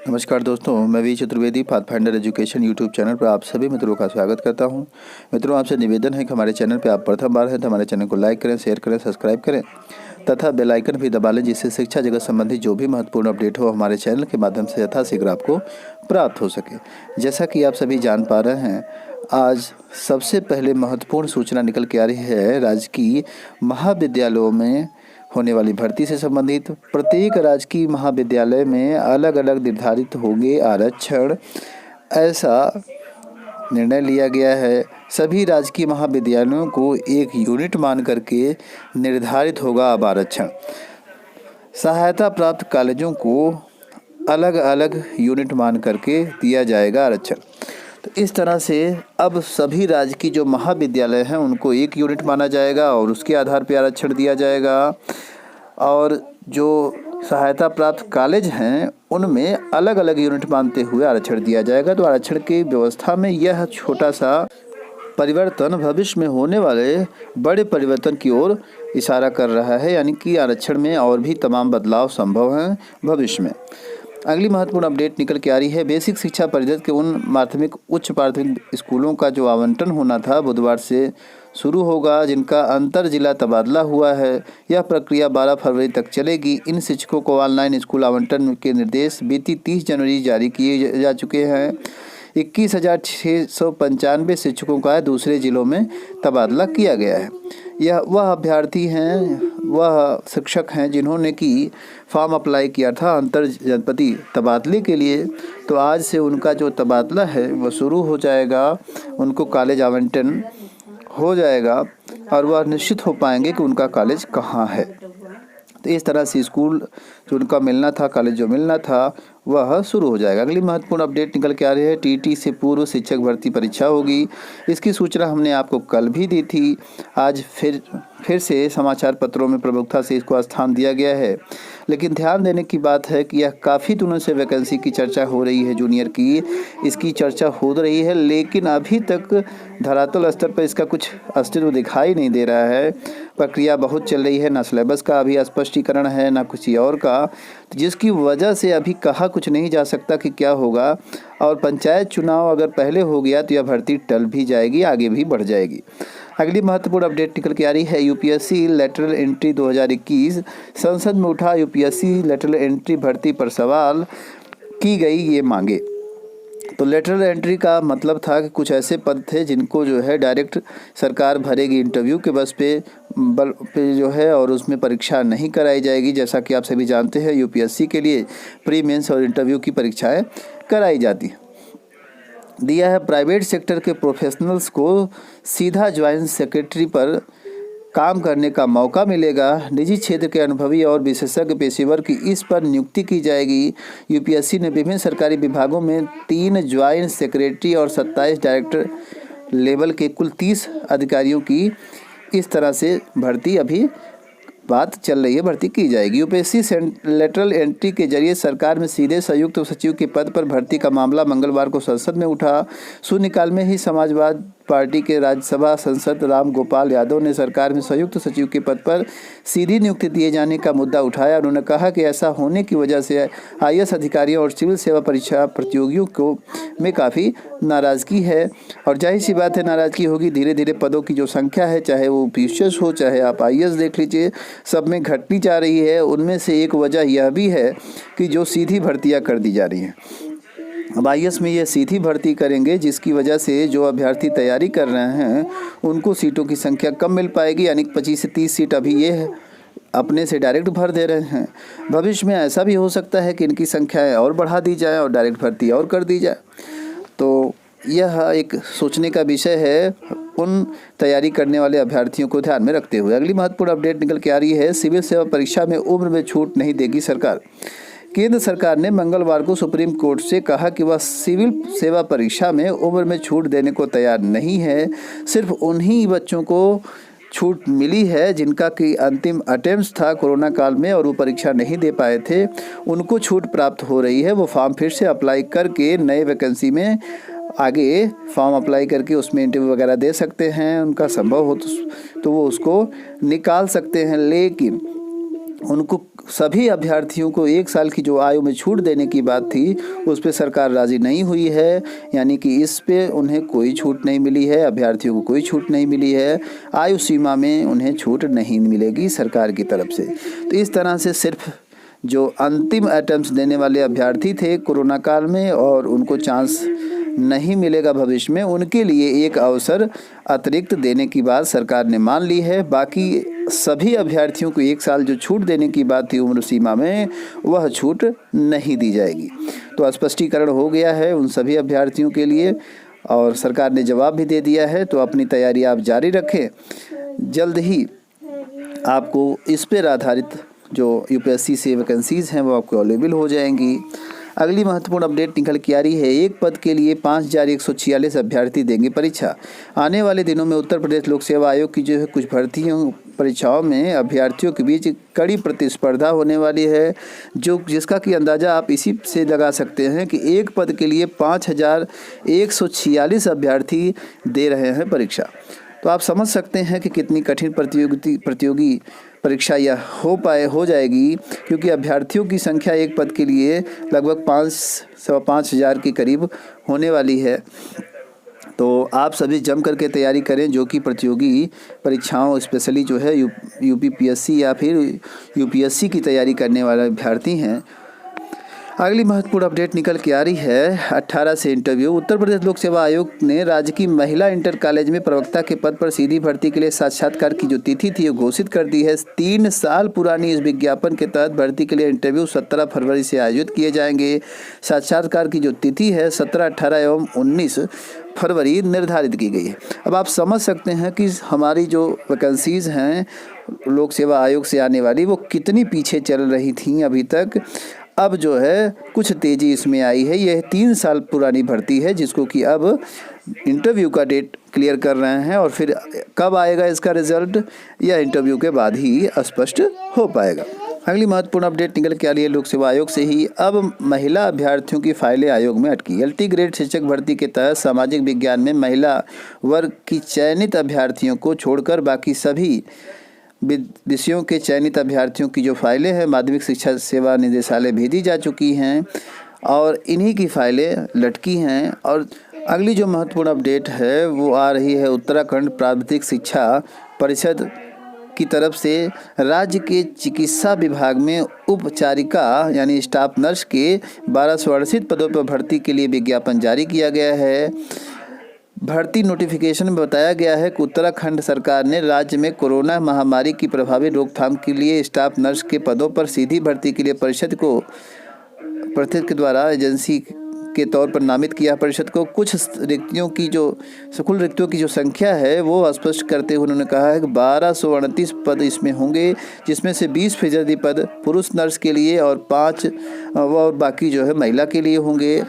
नमस्कार दोस्तों, मैं V Chaturvedi Pathfinder Education YouTube channel पर आप सभी मित्रों का स्वागत करता हूं। मित्रों, आपसे निवेदन है कि हमारे चैनल पर आप प्रथम बार हैं तो हमारे चैनल को लाइक करें, शेयर करें, सब्सक्राइब करें तथा बेल आइकन भी दबा लें, जिससे शिक्षा जगत संबंधी जो भी महत्वपूर्ण अपडेट हो हमारे चैनल के माध्यम से यथाशीघ्र आपको प्राप्त हो सके। जैसा कि आप सभी जान पा रहे हैं, आज सबसे पहले महत्वपूर्ण सूचना निकल के आ रही है राजकीय महाविद्यालयों में होने वाली भर्ती से संबंधित। प्रत्येक राजकीय महाविद्यालय में अलग अलग निर्धारित होंगे आरक्षण, ऐसा निर्णय लिया गया है। सभी राजकीय महाविद्यालयों को एक यूनिट मान करके निर्धारित होगा अब आरक्षण। सहायता प्राप्त कॉलेजों को अलग अलग यूनिट मान करके दिया जाएगा आरक्षण। तो इस तरह से अब सभी राजकीय जो महाविद्यालय हैं उनको एक यूनिट माना जाएगा और उसके आधार पर आरक्षण दिया जाएगा। और जो सहायता प्राप्त कॉलेज हैं उनमें अलग अलग यूनिट मानते हुए आरक्षण दिया जाएगा। तो आरक्षण की व्यवस्था में यह छोटा सा परिवर्तन भविष्य में होने वाले बड़े परिवर्तन की ओर इशारा कर रहा है, यानी कि आरक्षण में और भी तमाम बदलाव संभव हैं भविष्य में। अगली महत्वपूर्ण अपडेट निकल के आ रही है। बेसिक शिक्षा परिषद के उन माध्यमिक उच्च प्राथमिक स्कूलों का जो आवंटन होना था बुधवार से शुरू होगा, जिनका अंतर जिला तबादला हुआ है। यह प्रक्रिया 12 फरवरी तक चलेगी। इन शिक्षकों को ऑनलाइन स्कूल आवंटन के निर्देश बीती 30 जनवरी जारी किए जा चुके हैं। 21,695 शिक्षकों का दूसरे जिलों में तबादला किया गया है। यह वह अभ्यर्थी हैं, वह शिक्षक हैं जिन्होंने कि फॉर्म अप्लाई किया था अंतर जनपदीय तबादले के लिए। तो आज से उनका जो तबादला है वह शुरू हो जाएगा, उनको कॉलेज आवंटन हो जाएगा और वह निश्चित हो पाएंगे कि उनका कॉलेज कहाँ है। तो इस तरह से स्कूल जो उनका मिलना था, कॉलेज जो मिलना था, वह शुरू हो जाएगा। अगली महत्वपूर्ण अपडेट निकल के आ रही है। टीटी से पूर्व शिक्षक भर्ती परीक्षा होगी। इसकी सूचना हमने आपको कल भी दी थी। आज फिर से समाचार पत्रों में प्रमुखता से इसको स्थान दिया गया है। लेकिन ध्यान देने की बात है कि यह काफ़ी दिनों से वैकेंसी की चर्चा हो रही है, जूनियर की इसकी चर्चा हो रही है, लेकिन अभी तक धरातल स्तर पर इसका कुछ अस्तित्व दिखाई नहीं दे रहा है। प्रक्रिया बहुत चल रही है, ना सिलेबस का अभी स्पष्टीकरण है ना किसी और का, जिसकी वजह से अभी कहा कुछ नहीं जा सकता कि क्या होगा। और पंचायत चुनाव अगर पहले हो गया तो यह भर्ती टल भी जाएगी, आगे भी बढ़ जाएगी। अगली महत्वपूर्ण अपडेट निकल के आ रही है। यूपीएससी लेटरल एंट्री 2021 संसद में उठा यूपीएससी लेटरल एंट्री भर्ती पर सवाल की गई ये मांगे। तो लेटरल एंट्री का मतलब था कि कुछ ऐसे पद थे जिनको जो है डायरेक्ट सरकार भरेगी इंटरव्यू के बल पे जो है, और उसमें परीक्षा नहीं कराई जाएगी। जैसा कि आप सभी जानते हैं, यूपीएससी के लिए प्री मेंस और इंटरव्यू की परीक्षाएं कराई जाती हैं। दिया है प्राइवेट सेक्टर के प्रोफेशनल्स को सीधा ज्वाइंट सेक्रेटरी पर काम करने का मौका मिलेगा। निजी क्षेत्र के अनुभवी और विशेषज्ञ पेशेवर की इस पर नियुक्ति की जाएगी। यूपीएससी ने विभिन्न सरकारी विभागों में 3 ज्वाइंट सेक्रेटरी और 27 डायरेक्टर लेवल के कुल 30 अधिकारियों की इस तरह से भर्ती अभी बात चल रही है, भर्ती की जाएगी। यूपीएससी लेटरल एंट्री के जरिए सरकार में सीधे संयुक्त सचिव के पद पर भर्ती का मामला मंगलवार को संसद में उठा। शून्यकाल में ही समाजवादी पार्टी के राज्यसभा सांसद राम गोपाल यादव ने सरकार में संयुक्त सचिव के पद पर सीधी नियुक्ति दिए जाने का मुद्दा उठाया। उन्होंने कहा कि ऐसा होने की वजह से आईएएस अधिकारियों और सिविल सेवा परीक्षा प्रतियोगियों को में काफ़ी नाराज़गी है, और जाहिर सी बात है नाराज़गी होगी। धीरे धीरे पदों की जो संख्या है, चाहे वो पीसीएस हो चाहे आप आईएएस देख लीजिए, सब में घटती जा रही है। उनमें से एक वजह यह भी है कि जो सीधी भर्तियाँ कर दी जा रही हैं। अब आईएएस में ये सीधी भर्ती करेंगे, जिसकी वजह से जो अभ्यर्थी तैयारी कर रहे हैं उनको सीटों की संख्या कम मिल पाएगी, यानी 25 से 30 सीट अभी ये अपने से डायरेक्ट भर दे रहे हैं। भविष्य में ऐसा भी हो सकता है कि इनकी संख्याएं और बढ़ा दी जाए और डायरेक्ट भर्ती और कर दी जाए। तो यह एक सोचने का विषय है उन तैयारी करने वाले अभ्यर्थियों को ध्यान में रखते हुए। अगली महत्वपूर्ण अपडेट निकल के आ रही है। सिविल सेवा परीक्षा में उम्र में छूट नहीं देगी सरकार। केंद्र सरकार ने मंगलवार को सुप्रीम कोर्ट से कहा कि वह सिविल सेवा परीक्षा में उम्र में छूट देने को तैयार नहीं है। सिर्फ उन्हीं बच्चों को छूट मिली है जिनका कि अंतिम अटेम्प्ट था कोरोना काल में और वो परीक्षा नहीं दे पाए थे, उनको छूट प्राप्त हो रही है। वो फॉर्म फिर से अप्लाई करके नए वैकेंसी में आगे फॉर्म अप्लाई करके उसमें इंटरव्यू वगैरह दे सकते हैं। उनका संभव हो तो वो उसको निकाल सकते हैं, लेकिन उनको सभी अभ्यर्थियों को 1 साल की जो आयु में छूट देने की बात थी उस पे सरकार राज़ी नहीं हुई है, यानी कि इस पे उन्हें कोई छूट नहीं मिली है, अभ्यर्थियों को कोई छूट नहीं मिली है, आयु सीमा में उन्हें छूट नहीं मिलेगी सरकार की तरफ से। तो इस तरह से सिर्फ जो अंतिम अटेम्प्ट्स देने वाले अभ्यर्थी थे कोरोना काल में और उनको चांस नहीं मिलेगा भविष्य में, उनके लिए एक अवसर अतिरिक्त देने की बात सरकार ने मान ली है। बाकी सभी अभ्यर्थियों को 1 साल जो छूट देने की बात थी उम्र सीमा में, वह छूट नहीं दी जाएगी। तो स्पष्टीकरण हो गया है उन सभी अभ्यर्थियों के लिए और सरकार ने जवाब भी दे दिया है। तो अपनी तैयारी आप जारी रखें, जल्द ही आपको इस पर आधारित जो यूपीएससी से वैकेंसीज़ हैं वो आपको अवेलेबल हो जाएंगी। अगली महत्वपूर्ण अपडेट निकल के आ रही है, एक पद के लिए 5146 अभ्यर्थी देंगे परीक्षा। आने वाले दिनों में उत्तर प्रदेश लोक सेवा आयोग की जो है कुछ भर्तियों परीक्षाओं में अभ्यर्थियों के बीच कड़ी प्रतिस्पर्धा होने वाली है, जिसका कि अंदाज़ा आप इसी से लगा सकते हैं कि एक पद के लिए 5146 अभ्यर्थी दे रहे हैं परीक्षा। तो आप समझ सकते हैं कि कितनी कठिन प्रतियोगी परीक्षा यह हो जाएगी, क्योंकि अभ्यर्थियों की संख्या एक पद के लिए लगभग 5,000 के करीब होने वाली है। तो आप सभी जम करके तैयारी करें, जो कि प्रतियोगी परीक्षाओं स्पेशली जो है यूपीपीएससी या फिर यूपीएससी की तैयारी करने वाले अभ्यर्थी हैं। अगली महत्वपूर्ण अपडेट निकल के आ रही है 18 से इंटरव्यू। उत्तर प्रदेश लोक सेवा आयोग ने राज्य की महिला इंटर कॉलेज में प्रवक्ता के पद पर सीधी भर्ती के लिए साक्षात्कार की जो तिथि थी वो घोषित कर दी है। 3 साल पुरानी इस विज्ञापन के तहत भर्ती के लिए इंटरव्यू 17 फरवरी से आयोजित किए जाएंगे। साक्षात्कार की जो तिथि है 17, 18 एवं 19 फरवरी निर्धारित की गई है। अब आप समझ सकते हैं कि हमारी जो वैकेंसीज़ हैं लोक सेवा आयोग से आने वाली वो कितनी पीछे चल रही थी अभी तक। अब जो है कुछ तेज़ी इसमें आई है। यह 3 साल पुरानी भर्ती है जिसको कि अब इंटरव्यू का डेट क्लियर कर रहे हैं और फिर कब आएगा इसका रिजल्ट यह इंटरव्यू के बाद ही स्पष्ट हो पाएगा। अगली महत्वपूर्ण अपडेट निकल के आ रही है लोक सेवा आयोग से ही। अब महिला अभ्यर्थियों की फाइलें आयोग में अटकी। LT ग्रेड शिक्षक भर्ती के तहत सामाजिक विज्ञान में महिला वर्ग की चयनित अभ्यर्थियों को छोड़कर बाकी सभी विषयों के चयनित अभ्यर्थियों की जो फाइलें हैं माध्यमिक शिक्षा सेवा निदेशालय भेजी जा चुकी हैं और इन्हीं की फाइलें लटकी हैं। और अगली जो महत्वपूर्ण अपडेट है वो आ रही है उत्तराखंड प्राविधिक शिक्षा परिषद की तरफ से राज्य के चिकित्सा विभाग में उपचारिका यानी स्टाफ नर्स के 12 स्वर्ण पदों पर भर्ती के लिए विज्ञापन जारी किया गया है। भर्ती नोटिफिकेशन में बताया गया है कि उत्तराखंड सरकार ने राज्य में कोरोना महामारी की प्रभावी रोकथाम के लिए स्टाफ नर्स के पदों पर सीधी भर्ती के लिए परिषद के द्वारा एजेंसी के तौर पर नामित किया। परिषद को कुछ कुल रिक्तियों की जो संख्या है वो स्पष्ट करते हुए उन्होंने कहा है कि 1229 पद इसमें होंगे, जिसमें से 20% पद पुरुष नर्स के लिए और 5 और बाकी जो है महिला के लिए होंगे।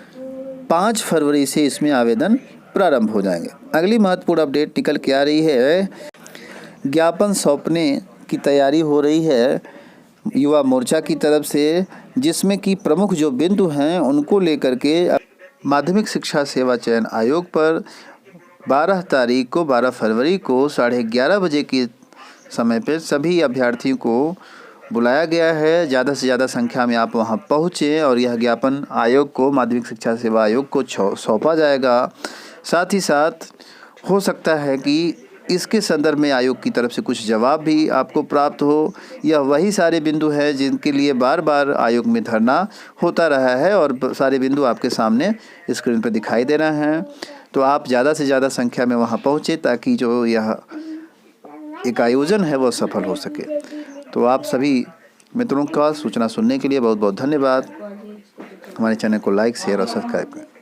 5 फरवरी से इसमें आवेदन प्रारंभ हो जाएंगे। अगली महत्वपूर्ण अपडेट निकल के आ रही है, ज्ञापन सौंपने की तैयारी हो रही है युवा मोर्चा की तरफ से, जिसमें कि प्रमुख जो बिंदु हैं उनको लेकर के माध्यमिक शिक्षा सेवा चयन आयोग पर 12 फरवरी को 11:30 बजे के समय पर सभी अभ्यर्थियों को बुलाया गया है। ज़्यादा से ज़्यादा संख्या में आप वहां पहुँचें और यह ज्ञापन आयोग को माध्यमिक शिक्षा सेवा आयोग को सौंपा जाएगा। साथ ही साथ हो सकता है कि इसके संदर्भ में आयोग की तरफ से कुछ जवाब भी आपको प्राप्त हो। यह वही सारे बिंदु हैं जिनके लिए बार बार आयोग में धरना होता रहा है और सारे बिंदु आपके सामने स्क्रीन पर दिखाई दे रहे हैं। तो आप ज़्यादा से ज़्यादा संख्या में वहां पहुँचे ताकि जो यह एक आयोजन है वो सफल हो सके। तो आप सभी मित्रों का सूचना सुनने के लिए बहुत बहुत धन्यवाद। हमारे चैनल को लाइक, शेयर और सब्सक्राइब करें।